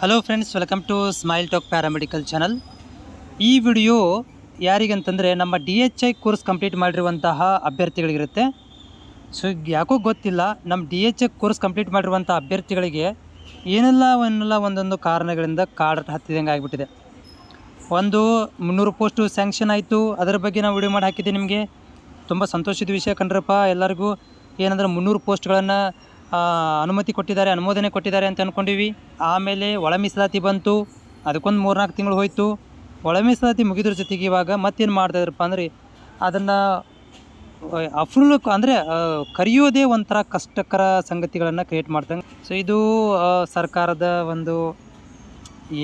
Hello friends, welcome to smile talk paramedical channel. ಈ video ಯಾರಿಗಂತಂದರೆ ನಮ್ಮ DHI ಕೋರ್ಸ್ ಕಂಪ್ಲೀಟ್ ಮಾಡಿರುವಂತಹ ಅಭ್ಯರ್ಥಿಗಳಿಗಿರುತ್ತೆ. ಸೊ ಯಾಕೋ ಗೊತ್ತಿಲ್ಲ, ನಮ್ಮ DHI ಕೋರ್ಸ್ ಕಂಪ್ಲೀಟ್ ಮಾಡಿರುವಂಥ ಅಭ್ಯರ್ಥಿಗಳಿಗೆ ಏನೆಲ್ಲ ಒಂದೊಂದು ಕಾರಣಗಳಿಂದ ಕಾಡಟ್ ಹತ್ತಿದಂಗೆ ಆಗಿಬಿಟ್ಟಿದೆ. ಒಂದು 300 ಪೋಸ್ಟು ಸ್ಯಾಂಕ್ಷನ್ ಆಯಿತು, ಅದರ ಬಗ್ಗೆ ನಾವು ವಿಡಿಯೋ ಮಾಡಿ ಹಾಕಿದ್ದೆ. ನಿಮಗೆ ತುಂಬ ಸಂತೋಷದ ವಿಷಯ ಕಣ್ರಪ್ಪ. ಎಲ್ಲರಿಗೂ ಏನಂದ್ರೆ 300 ಪೋಸ್ಟ್ಗಳನ್ನು ಅನುಮತಿ ಕೊಟ್ಟಿದ್ದಾರೆ, ಅನುಮೋದನೆ ಕೊಟ್ಟಿದ್ದಾರೆ ಅಂತ ಅಂದ್ಕೊಂಡಿವಿ. ಆಮೇಲೆ ಒಳ ಮೀಸಲಾತಿ ಬಂತು, ಅದಕ್ಕೊಂದು 3-4 ತಿಂಗಳು ಹೋಯಿತು. ಒಳ ಮೀಸಲಾತಿ ಮುಗಿದ್ರ ಜೊತೆಗೆ ಇವಾಗ ಮತ್ತೇನು ಮಾಡ್ತಾಯಿದ್ರಪ್ಪ ಅಂದರೆ ಅದನ್ನು ಅಫ್ರೂಲ್ ಅಂದರೆ ಕರೆಯೋದೇ ಒಂಥರ ಕಷ್ಟಕರ ಸಂಗತಿಗಳನ್ನು ಕ್ರಿಯೇಟ್ ಮಾಡ್ದಂಗೆ. ಸೊ ಇದು ಸರ್ಕಾರದ ಒಂದು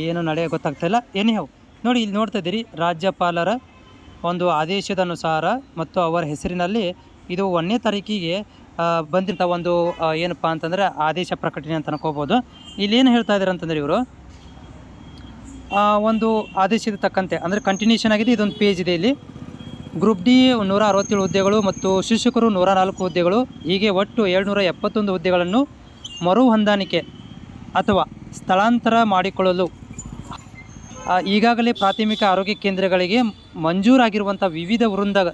ಏನು ನಡೆ ಗೊತ್ತಾಗ್ತಾಯಿಲ್ಲ. ಏನಿಹೌ ನೋಡಿ, ಇಲ್ಲಿ ನೋಡ್ತಾ ಇದ್ದೀರಿ, ರಾಜ್ಯಪಾಲರ ಒಂದು ಆದೇಶದ ಅನುಸಾರ ಮತ್ತು ಅವರ ಹೆಸರಿನಲ್ಲಿ ಇದು 1ನೇ ತಾರೀಕಿಗೆ ಬಂದಂಥ ಒಂದು ಏನಪ್ಪ ಅಂತಂದರೆ ಆದೇಶ ಪ್ರಕಟಣೆ ಅಂತ ಅನ್ಕೋಬೋದು. ಇಲ್ಲೇನು ಹೇಳ್ತಾ ಇದ್ದಾರೆ ಅಂತಂದರೆ ಇವರು ಒಂದು ಆದೇಶದ ತಕ್ಕಂತೆ ಅಂದರೆ ಕಂಟಿನ್ಯೂಷನ್ ಆಗಿದೆ. ಇದೊಂದು ಪೇಜ್ ಇದೆ ಇಲ್ಲಿ. ಗ್ರೂಪ್ ಡಿ 167 ಹುದ್ದೆಗಳು ಮತ್ತು ಶಿಕ್ಷಕರು 104 ಹುದ್ದೆಗಳು, ಹೀಗೆ ಒಟ್ಟು 771 ಹುದ್ದೆಗಳನ್ನು ಮರು ಹೊಂದಾಣಿಕೆ ಅಥವಾ ಸ್ಥಳಾಂತರ ಮಾಡಿಕೊಳ್ಳಲು ಈಗಾಗಲೇ ಪ್ರಾಥಮಿಕ ಆರೋಗ್ಯ ಕೇಂದ್ರಗಳಿಗೆ ಮಂಜೂರಾಗಿರುವಂಥ ವಿವಿಧ ವೃಂದದ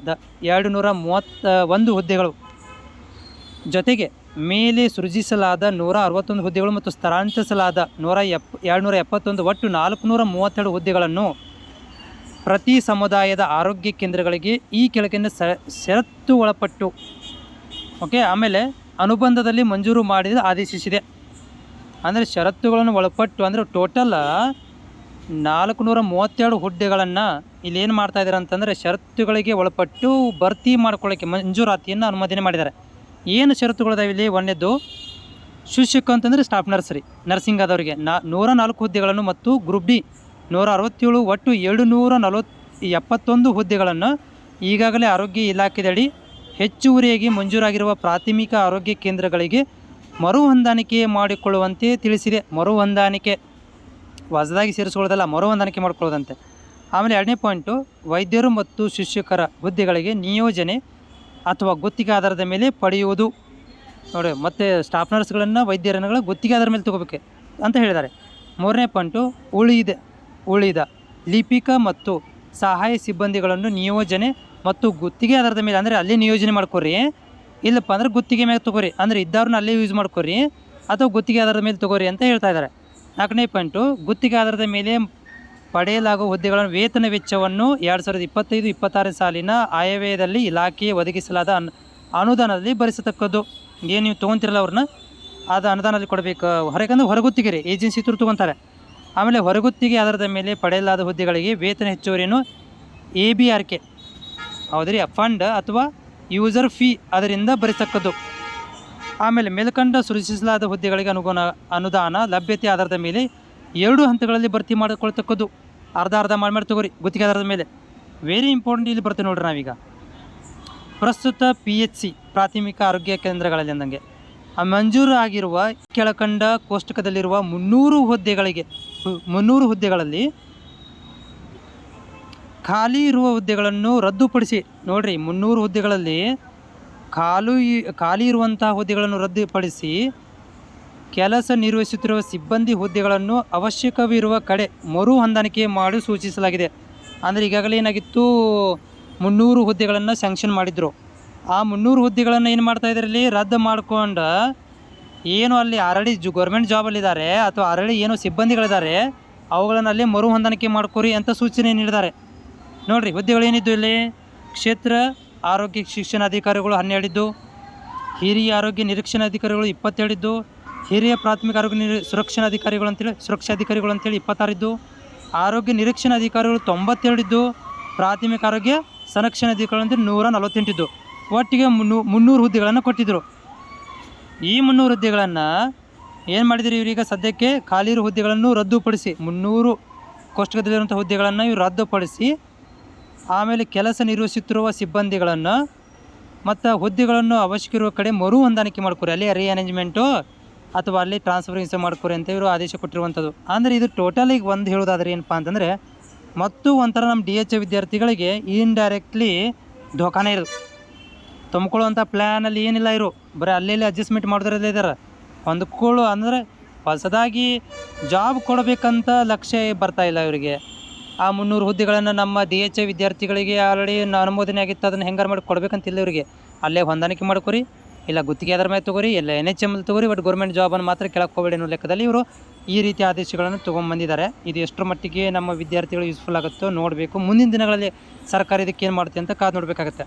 231 ಹುದ್ದೆಗಳು ಜೊತೆಗೆ ಮೇಲೆ ಸೃಜಿಸಲಾದ 161 ಹುದ್ದೆಗಳು ಮತ್ತು ಸ್ಥಳಾಂತರಿಸಲಾದ 271 ಒಟ್ಟು 432 ಹುದ್ದೆಗಳನ್ನು ಪ್ರತಿ ಸಮುದಾಯದ ಆರೋಗ್ಯ ಕೇಂದ್ರಗಳಿಗೆ ಈ ಕೆಳಗಿನ ಷರತ್ತು ಒಳಪಟ್ಟು ಆಮೇಲೆ ಅನುಬಂಧದಲ್ಲಿ ಮಂಜೂರು ಮಾಡಿದ ಆದೇಶಿಸಿದೆ. ಅಂದರೆ ಷರತ್ತುಗಳನ್ನು ಒಳಪಟ್ಟು ಅಂದರೆ ಟೋಟಲ್ 432 ಹುದ್ದೆಗಳನ್ನು ಇಲ್ಲೇನು ಮಾಡ್ತಾಯಿದ್ದಾರೆ ಅಂತಂದರೆ ಷರತ್ತುಗಳಿಗೆ ಒಳಪಟ್ಟು ಭರ್ತಿ ಮಾಡ್ಕೊಳ್ಳೋಕ್ಕೆ ಮಂಜೂರಾತಿಯನ್ನು ಅನುಮೋದನೆ ಮಾಡಿದ್ದಾರೆ. ಏನು ಷರತ್ತುಗಳಿದಾವೆ ಇಲ್ಲಿ? ಒಂದನೇದು ಶಿಕ್ಷಕ ಅಂತಂದರೆ ಸ್ಟಾಫ್ ನರ್ಸಿಂಗ್ ಆದವರಿಗೆ 104 ಹುದ್ದೆಗಳನ್ನು ಮತ್ತು ಗ್ರೂಪ್ ಡಿ 167 ಒಟ್ಟು 771 ಹುದ್ದೆಗಳನ್ನು ಈಗಾಗಲೇ ಆರೋಗ್ಯ ಇಲಾಖೆಯಡಿ ಹೆಚ್ಚುವರಿಯಾಗಿ ಮಂಜೂರಾಗಿರುವ ಪ್ರಾಥಮಿಕ ಆರೋಗ್ಯ ಕೇಂದ್ರಗಳಿಗೆ ಮರು ಹೊಂದಾಣಿಕೆ ಮಾಡಿಕೊಳ್ಳುವಂತೆ ತಿಳಿಸಿದೆ. ಮರು ಹೊಂದಾಣಿಕೆ ಹೊಸದಾಗಿ ಸೇರಿಸ್ಕೊಳ್ಳೋದಲ್ಲ, ಮರು ಹೊಂದಾಣಿಕೆ ಮಾಡಿಕೊಳ್ಳೋದಂತೆ. ಆಮೇಲೆ 2ನೇ ಪಾಯಿಂಟು, ವೈದ್ಯರು ಮತ್ತು ಶಿಕ್ಷಕರ ಹುದ್ದೆಗಳಿಗೆ ನಿಯೋಜನೆ ಅಥವಾ ಗುತ್ತಿಗೆ ಆಧಾರದ ಮೇಲೆ ಪಡೆಯುವುದು. ನೋಡಿ, ಮತ್ತು ಸ್ಟಾಫ್ ನರ್ಸ್ಗಳನ್ನು ವೈದ್ಯರನ್ನು ಗುತ್ತಿಗೆ ಆಧಾರದ ಮೇಲೆ ತೊಗೋಬೇಕು ಅಂತ ಹೇಳಿದ್ದಾರೆ. 3ನೇ ಪಾಯಿಂಟು, ಉಳಿದ ಲಿಪಿಕ ಮತ್ತು ಸಹಾಯ ಸಿಬ್ಬಂದಿಗಳನ್ನು ನಿಯೋಜನೆ ಮತ್ತು ಗುತ್ತಿಗೆ ಆಧಾರದ ಮೇಲೆ, ಅಂದರೆ ಅಲ್ಲೇ ನಿಯೋಜನೆ ಮಾಡ್ಕೊರಿ, ಇಲ್ಲಪ್ಪ ಅಂದರೆ ಗುತ್ತಿಗೆ ಮೇಲೆ ತೊಗೋರಿ, ಅಂದರೆ ಇದ್ದವ್ರನ್ನ ಅಲ್ಲೇ ಯೂಸ್ ಮಾಡ್ಕೊರಿ ಅಥವಾ ಗುತ್ತಿಗೆ ಆಧಾರದ ಮೇಲೆ ತೊಗೋರಿ ಅಂತ ಹೇಳ್ತಾ ಇದ್ದಾರೆ. 4ನೇ ಪಾಯಿಂಟು, ಗುತ್ತಿಗೆ ಆಧಾರದ ಮೇಲೆ ಪಡೆಯಲಾಗುವ ಹುದ್ದೆಗಳನ್ನು ವೇತನ ವೆಚ್ಚವನ್ನು 2025-26 ಸಾಲಿನ ಆಯವ್ಯಯದಲ್ಲಿ ಇಲಾಖೆಗೆ ಒದಗಿಸಲಾದ ಅನುದಾನದಲ್ಲಿ ಭರಿಸತಕ್ಕದ್ದು. ಏನು ನೀವು ತೊಗೊತಿರಲ್ಲ ಅವ್ರನ್ನ, ಅದು ಅನುದಾನದಲ್ಲಿ ಕೊಡಬೇಕು. ಹೊರಗಂದ್ರೆ ಹೊರಗುತ್ತಿಗೆ ರೀ, ಏಜೆನ್ಸಿ ಥ್ರೂ ತೊಗೊತಾರೆ. ಆಮೇಲೆ ಹೊರಗುತ್ತಿಗೆ ಆಧಾರದ ಮೇಲೆ ಪಡೆಯಲಾದ ಹುದ್ದೆಗಳಿಗೆ ವೇತನ ಹೆಚ್ಚುವರಿಯನ್ನು ABRK ಹೌದ್ರಿ, ಫಂಡ್ ಅಥವಾ ಯೂಸರ್ ಫೀ ಅದರಿಂದ ಭರಿಸತಕ್ಕದ್ದು. ಆಮೇಲೆ ಮೇಲ್ಕಂಡ ಸೃಜಿಸಲಾದ ಹುದ್ದೆಗಳಿಗೆ ಅನುದಾನ ಲಭ್ಯತೆ ಆಧಾರದ ಮೇಲೆ 2 ಹಂತಗಳಲ್ಲಿ ಭರ್ತಿ ಮಾಡಿಕೊಳ್ತಕ್ಕದ್ದು. ಅರ್ಧ ಮಾಡಿ ತಗೋರಿ ಗುತ್ತಿಗೆ ಆಧಾರದ ಮೇಲೆ. ವೆರಿ ಇಂಪಾರ್ಟೆಂಟ್, ಇಲ್ಲಿ ಬರ್ತೀವಿ ನೋಡ್ರಿ. ನಾವೀಗ ಪ್ರಸ್ತುತ PHC ಪ್ರಾಥಮಿಕ ಆರೋಗ್ಯ ಕೇಂದ್ರಗಳಲ್ಲಿ ಅಂದಂಗೆ ಮಂಜೂರು ಆಗಿರುವ ಕೆಳಕಂಡ ಕೋಷ್ಟಕದಲ್ಲಿರುವ 300 ಹುದ್ದೆಗಳಲ್ಲಿ ಖಾಲಿ ಇರುವ ಹುದ್ದೆಗಳನ್ನು ರದ್ದುಪಡಿಸಿ. ನೋಡಿರಿ, 300 ಹುದ್ದೆಗಳಲ್ಲಿ ಖಾಲಿ ಇರುವಂಥ ಹುದ್ದೆಗಳನ್ನು ರದ್ದುಪಡಿಸಿ ಕೆಲಸ ನಿರ್ವಹಿಸುತ್ತಿರುವ ಸಿಬ್ಬಂದಿ ಹುದ್ದೆಗಳನ್ನು ಅವಶ್ಯಕವಿರುವ ಕಡೆ ಮರು ಹೊಂದಾಣಿಕೆ ಮಾಡಿ ಸೂಚಿಸಲಾಗಿದೆ. ಅಂದರೆ ಈಗಾಗಲೇ ಏನಾಗಿತ್ತು, 300 ಹುದ್ದೆಗಳನ್ನು ಸ್ಯಾಂಕ್ಷನ್ ಮಾಡಿದ್ರು. ಆ 300 ಹುದ್ದೆಗಳನ್ನು ಏನು ಮಾಡ್ತಾಯಿದ್ದಾರೆ, ಇಲ್ಲಿ ರದ್ದು ಮಾಡ್ಕೊಂಡು ಏನು ಅಲ್ಲಿ ಆಲ್ರೆಡಿ ಗೌರ್ಮೆಂಟ್ ಜಾಬಲ್ಲಿದ್ದಾರೆ ಅಥವಾ ಆಲ್ರೆಡಿ ಏನು ಸಿಬ್ಬಂದಿಗಳಿದ್ದಾರೆ ಅವುಗಳನ್ನು ಅಲ್ಲಿ ಮರು ಹೊಂದಾಣಿಕೆ ಮಾಡ್ಕೊರಿ ಅಂತ ಸೂಚನೆ ನೀಡಿದ್ದಾರೆ. ನೋಡಿರಿ, ಹುದ್ದೆಗಳೇನಿದ್ದು ಇಲ್ಲಿ: ಕ್ಷೇತ್ರ ಆರೋಗ್ಯ ಶಿಕ್ಷಣಾಧಿಕಾರಿಗಳು 12 ಇದ್ದು, ಹಿರಿಯ ಆರೋಗ್ಯ ನಿರೀಕ್ಷಣಾಧಿಕಾರಿಗಳು 27 ಇದ್ದು, ಹಿರಿಯ ಪ್ರಾಥಮಿಕ ಆರೋಗ್ಯ ಸುರಕ್ಷಾಧಿಕಾರಿಗಳು ಅಂತೇಳಿ 26 ಇದ್ದು, ಆರೋಗ್ಯ ನಿರೀಕ್ಷಣಾಧಿಕಾರಿಗಳು 92 ಇದ್ದು, ಪ್ರಾಥಮಿಕ ಆರೋಗ್ಯ ಸಂರಕ್ಷಣಾಧಿಕಾರಿಗಳು ಅಂತೇಳಿ 148 ಇದ್ದು. ಒಟ್ಟಿಗೆ 300 ಹುದ್ದೆಗಳನ್ನು ಕೊಟ್ಟಿದ್ದರು. ಈ 300 ಹುದ್ದೆಗಳನ್ನು ಏನು ಮಾಡಿದಿರಿ, ಇವರೀಗ ಸದ್ಯಕ್ಕೆ ಖಾಲಿ ಇರೋ ಹುದ್ದೆಗಳನ್ನು ರದ್ದುಪಡಿಸಿ 300 ಕೋಷ್ಟಕದಲ್ಲಿರುವಂಥ ಹುದ್ದೆಗಳನ್ನು ಇವರು ರದ್ದುಪಡಿಸಿ ಆಮೇಲೆ ಕೆಲಸ ನಿರ್ವಹಿಸುತ್ತಿರುವ ಸಿಬ್ಬಂದಿಗಳನ್ನು ಮತ್ತು ಹುದ್ದೆಗಳನ್ನು ಅವಶ್ಯಕ ಇರುವ ಕಡೆ ಮರು ಹೊಂದಾಣಿಕೆ ಮಾಡ್ಕೊರಿ, ಅಲ್ಲಿ ರೀಅರೇಂಜ್ಮೆಂಟು ಅಥವಾ ಅಲ್ಲಿ ಟ್ರಾನ್ಸ್ಫರಿಂಗ್ಸ್ ಮಾಡ್ಕೊರಿ ಅಂತ ಇವರು ಆದೇಶ ಕೊಟ್ಟಿರುವಂಥದ್ದು. ಅಂದರೆ ಇದು ಟೋಟಲಿಗೆ ಒಂದು ಹೇಳೋದಾದ್ರೆ ಏನಪ್ಪ ಅಂತಂದರೆ ಮತ್ತು ಒಂಥರ ನಮ್ಮ DHI ವಿದ್ಯಾರ್ಥಿಗಳಿಗೆ ಇಂಡೈರೆಕ್ಟ್ಲಿ ಧೋಕಾನೇ ಇರೋದು. ತುಂಬಿಕೊಳ್ಳುವಂಥ ಪ್ಲ್ಯಾನಲ್ಲಿ ಏನಿಲ್ಲ, ಇರು ಬರೀ ಅಲ್ಲೇ ಅಡ್ಜಸ್ಟ್ಮೆಂಟ್ ಮಾಡಿದ್ರಲ್ಲೇ ಇದ್ದಾರೆ. ಹೊಂದ್ಕೊಳ್ಳು ಅಂದರೆ ಹೊಸದಾಗಿ ಜಾಬ್ ಕೊಡಬೇಕಂತ ಲಕ್ಷ್ಯ ಬರ್ತಾ ಇಲ್ಲ ಇವರಿಗೆ. ಆ 300 ಹುದ್ದೆಗಳನ್ನು ನಮ್ಮ DHA ವಿದ್ಯಾರ್ಥಿಗಳಿಗೆ ಆಲ್ರೆಡಿ ಅನುಮೋದನೆ ಆಗಿತ್ತು, ಅದನ್ನು ಹೆಂಗಾರು ಮಾಡಿ ಕೊಡಬೇಕಂತಿಲ್ಲ ಇವರಿಗೆ. ಅಲ್ಲೇ ಹೊಂದಾಣಿಕೆ ಮಾಡ್ಕೊರಿ, ಇಲ್ಲ ಗುತ್ತಿಗೆ ಅದರ ಮೇಲೆ ತೊಗೋರಿ, ಇಲ್ಲ NHM ತೊಗೋರಿ, ಬಟ್ ಗೌರ್ಮೆಂಟ್ ಜಾಬನ್ನು ಮಾತ್ರ ಕೆಳಗೆ ಹೋಗಬೇಡಿ ಅನ್ನೋ ಲೆಕ್ಕದಲ್ಲಿ ಇವರು ಈ ರೀತಿ ಆದೇಶಗಳನ್ನು ತೊಗೊಂಬಂದಿದ್ದಾರೆ. ಇದು ಎಷ್ಟರ ಮಟ್ಟಿಗೆ ನಮ್ಮ ವಿದ್ಯಾರ್ಥಿಗಳು ಯೂಸ್ಫುಲ್ ಆಗುತ್ತೋ ನೋಡಬೇಕು. ಮುಂದಿನ ದಿನಗಳಲ್ಲಿ ಸರ್ಕಾರ ಇದಕ್ಕೆ ಏನು ಮಾಡುತ್ತೆ ಅಂತ ಕಾದು ನೋಡಬೇಕಾಗುತ್ತೆ.